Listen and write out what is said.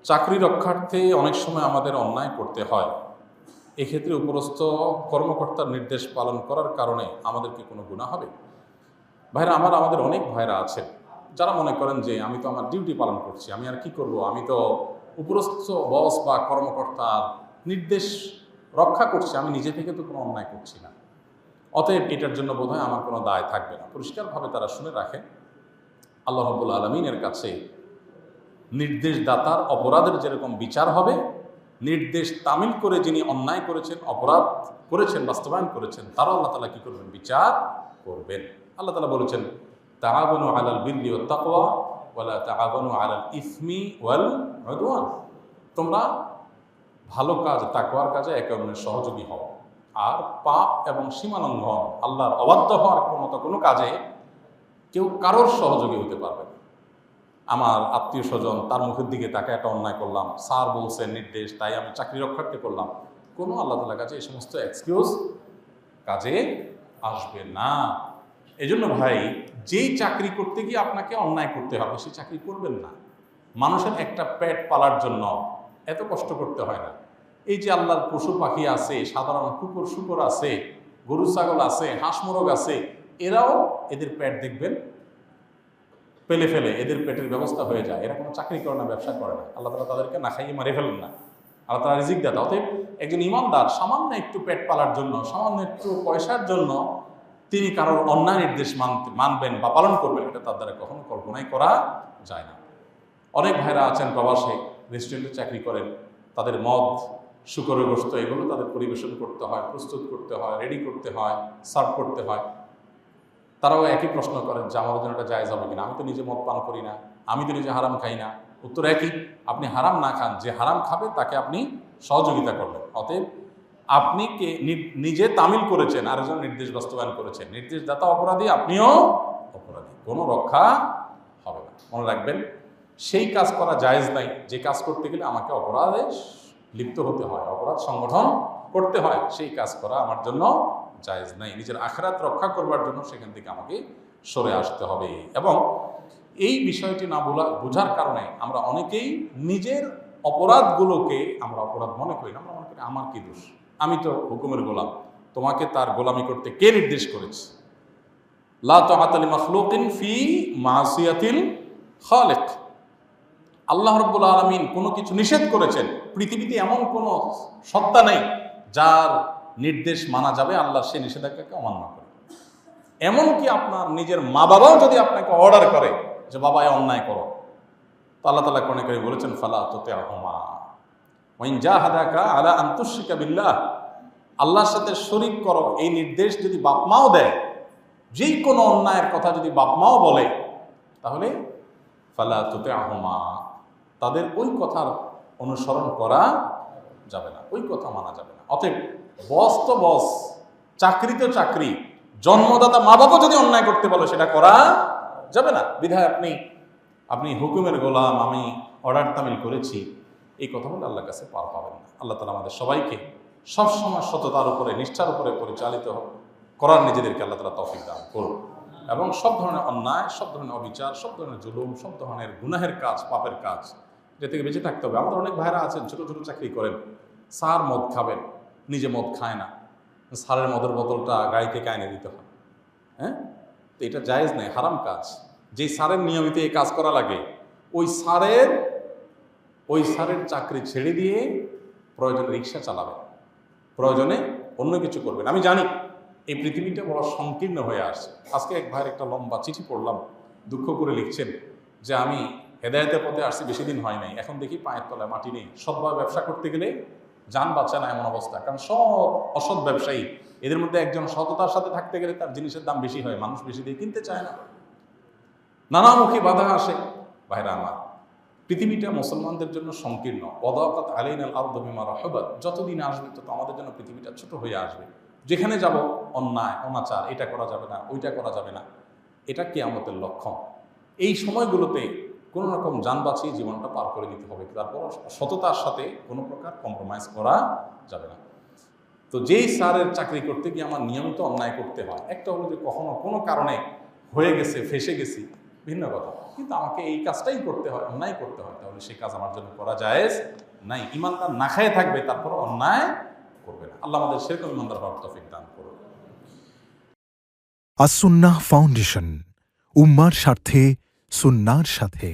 চাকরি রক্ষার্থে অনেক সময় আমাদের অন্যায় করতে হয়। এক্ষেত্রে উপরস্থ কর্মকর্তার নির্দেশ পালন করার কারণে আমাদের কি কোনো গুনাহ হবে? ভাইরা আমাদের অনেক ভাইরা আছেন যারা মনে করেন যে আমি তো আমার ডিউটি পালন করছি, আমি আর কি করব, আমি তো উপরস্থ বস বা কর্মকর্তার নির্দেশ রক্ষা করছি, আমি নিজে থেকে তো কোনো অন্যায় করছি না, অতএব এটার জন্য বোধহয় আমার কোনো দায় থাকবে না। পরিষ্কারভাবে তারা শুনে রাখেন, আল্লাহ রাব্বুল আলামিনের কাছে নির্দেশদাতার অপরাধের যেরকম বিচার হবে, নির্দেশ তামিল করে যিনি অন্যায় করেছেন, অপরাধ করেছেন, বাস্তবায়ন করেছেন, তারাও আল্লাহ তাআলা কি করবেন? বিচার করবেন। আল্লাহ তাআলা বলেছেন, তাআওয়ানু আলাল বিররি ওয়াত তাকওয়া ওয়ালা তাআওয়ানু আলাল ইসমি ওয়াল উদওয়ান। তোমরা ভালো কাজ, তাকওয়ার কাজে একে অন্যের সহযোগী হও, আর পাপ এবং সীমালঙ্ঘন, আল্লাহর অবাধ্য হওয়ার মতো কোনো কাজে কেউ কারোর সহযোগী হতে পারবে না। আমার আত্মীয় স্বজন, তার মুখের দিকে তাকে একটা অন্যায় করলাম, স্যার বলছেন নির্দেশ, তাই আমি চাকরি রক্ষার্থে করলাম, কোনো আল্লাহ তাআলার কাছে এই সমস্ত এক্সকিউজ কাজে আসবে না। এজন্য ভাই, যেই চাকরি করতে গিয়ে আপনাকে অন্যায় করতে হবে সেই চাকরি করবেন না। মানুষের একটা পেট পালার জন্য এত কষ্ট করতে হয় না। এই যে আল্লাহর পশু পাখি আছে, সাধারণ কুকুর শুকুর আছে, গরু ছাগল আছে, হাঁস মোরগ আছে, এরাও এদের পেট দেখবেন পেলে ফেলে এদের পেটের ব্যবস্থা হয়ে যায়। এরা কোনো চাকরি করে না, ব্যবসা করে না, আল্লাহ তাআলা তাদেরকে না খাইয়ে মারে ফেলেন না, আল্লাহ তাআলা রিজিক দাতা। অতএব একজন ইমানদার সামান্য একটু পেট পালার জন্য, সামান্য একটু পয়সার জন্য তিনি কারোর অন্যায় নির্দেশ মানবেন বা পালন করবেন, এটা তার দ্বারা কখনো কল্পনাই করা যায় না। অনেক ভাইরা আছেন প্রবাসে, রেস্টুরেন্টে চাকরি করেন, তাদের মদ, শুকরের গোশত এগুলো তাদের পরিবেশন করতে হয়, প্রস্তুত করতে হয়, রেডি করতে হয়, সার্ভ করতে হয়। তারাও একই প্রশ্ন করেন যে আমাদের জন্য এটা জায়েজ হবে কিনা, আমি তো নিজে মদ পান করি না, আমি তো নিজে হারাম খাই না। উত্তর একই, আপনি হারাম না খান, যে হারাম খাবে তাকে আপনি সহযোগিতা করবেন। অতএব আপনি কে নিজে তামিল করেছেন, আরেকজন নির্দেশ বাস্তবায়ন করেছেন, নির্দেশদাতা অপরাধী, আপনিও অপরাধী, কোনো রক্ষা হবে না। মনে রাখবেন, সেই কাজ করা জায়েজ নাই যে কাজ করতে গেলে আমাকে অপরাধে লিপ্ত হতে হয়, অপরাধ সংগঠন করতে হয়, সেই কাজ করা আমার জন্য জায়েজ নাই। নিজের আখিরাত রক্ষা করবার জন্য সেখান থেকে আমাকে সরে আসতে হবে। এবং এই বিষয়টি না বোঝার কারণে আমরা অনেকেই নিজের অপরাধগুলোকে আমরা অপরাধ মনে করি না। আমরা মনে করি আমার কি দোষ, আমি তো হুকুমের গোলাম, তোমাকে তার গোলামি করতে কে নির্দেশ করেছে? লা তাআতা লিমাখলুকিন ফি মাসিয়াতিল খালিক। আল্লাহ রাব্বুল আলামিন কোনো কিছু নিষেধ করেছেন, পৃথিবীতে এমন কোনো সত্তা নেই যার নির্দেশ মানা যাবে আল্লাহ সে নিষেধাজ্ঞাকে অমান্য করে। এমনকি আপনার নিজের মা বাবাও যদি আপনাকে অর্ডার করে যে বাবা এ অন্যায় করো, তো আল্লাহ তাআলা কোরআনে কারীমে বলেছেন, ফালা তুতি'হুমা ওয়া ইন জাহাদাকা আলা আন তুশরিকা বিল্লাহ। আল্লাহর সাথে শরীক করো এই নির্দেশ যদি বাপ মাও দেয়, যেই কোনো অন্যায়ের কথা যদি বাপ মাও বলে, তাহলে ফালা তুতি'হুমা, তাদের ওই কথার অনুসরণ করা যাবে না, ওই কথা মানা যাবে না। অতএব বস তো বস, চাকরি তো চাকরি, জন্মদাতা মা বাবা যদি অন্যায় করতে বলে সেটা করা যাবে না। বিধায় আপনি হুকুমের গোলাম, আমি অর্ডার তামিল করেছি, এই কথা বলে আল্লাহর কাছে পার পাবেন না। আল্লাহ তাআলা আমাদের সবাইকে সবসময় সততার উপরে, নিষ্ঠার উপরে পরিচালিত করার নিজেদেরকে আল্লাহ তাআলা তৌফিক দান করুন, এবং সব ধরনের অন্যায়, সব ধরনের অবিচার, সব ধরনের জুলুম, সব ধরনের গুনাহের কাজ, পাপের কাজ, এটা থেকে বেঁচে থাকতে হবে। আমাদের অনেক ভাইরা আছেন ছোটো ছোটো চাকরি করেন, স্যার মদ খাবেন, নিজে মদ খায় না, স্যারের মদের বোতলটা গাড়ি থেকে এনে দিতে হয়। হ্যাঁ, তো এটা জায়েজ নেই, হারাম কাজ। যেই স্যারের নিয়মিত এই কাজ করা লাগে, ওই স্যারের চাকরি ছেড়ে দিয়ে প্রয়োজনে রিক্সা চালাবেন, প্রয়োজনে অন্য কিছু করবেন। আমি জানি এই পৃথিবীটা বড় সংকীর্ণ হয়ে আসছে। আজকে এক ভাইয়ের একটা লম্বা চিঠি পড়লাম, দুঃখ করে লিখছেন যে আমি হেদায়েতের পথে আসছি বেশি দিন হয় নাই, এখন দেখি পায়ের তলায় মাটি নেই, সৎভাবে ব্যবসা করতে গেলে যান বাঁচে না এমন অবস্থা। কারণ সব অসৎ ব্যবসায়ী, এদের মধ্যে একজন সততার সাথে থাকতে গেলে তার জিনিসের দাম বেশি হয়, মানুষ বেশি দিয়ে কিনতে চায় না, নানামুখী বাধা আসে। ভাইরা আমার, পৃথিবীটা মুসলমানদের জন্য সংকীর্ণ। ওয়াদাকাত আলাইনাল আরদু বিমা রাহাবাত, যতদিন আসবে তত আমাদের জন্য পৃথিবীটা ছোট হয়ে আসবে। যেখানে যাব অন্যায় অনাচার, এটা করা যাবে না, ওইটা করা যাবে না, এটা কিয়ামতের লক্ষণ। এই সময়গুলোতে কোনো রকম যান বাঁচিয়ে জীবনটা পার করে দিতে হবে, তারপর সততার সাথে কোনো প্রকার কম্প্রোমাইজ করা যাবে না। তো যেই স্যারের চাকরি করতে গিয়ে আমার নিয়মিত অন্যায় করতে হয়, একটা হলো যে কখনো কোনো কারণে হয়ে গেছে, ফেসে গেছি, ভিন্ন কথা, কিন্তু আমাকে এই কাজটাই করতে হয়, অন্যায় করতে হয়, তাহলে সেই কাজ আমার জন্য করা জায়েজ নাই। ইমানদার না খায় থাকবে, তারপর অন্যায় করবে না। আল্লাহ আমাদের সেরকম ইমানদার হওয়ার তৌফিক দান করুন। আসুন্নাহ ফাউন্ডেশন, উম্মার স্বার্থে সুন্নাহর সাথে।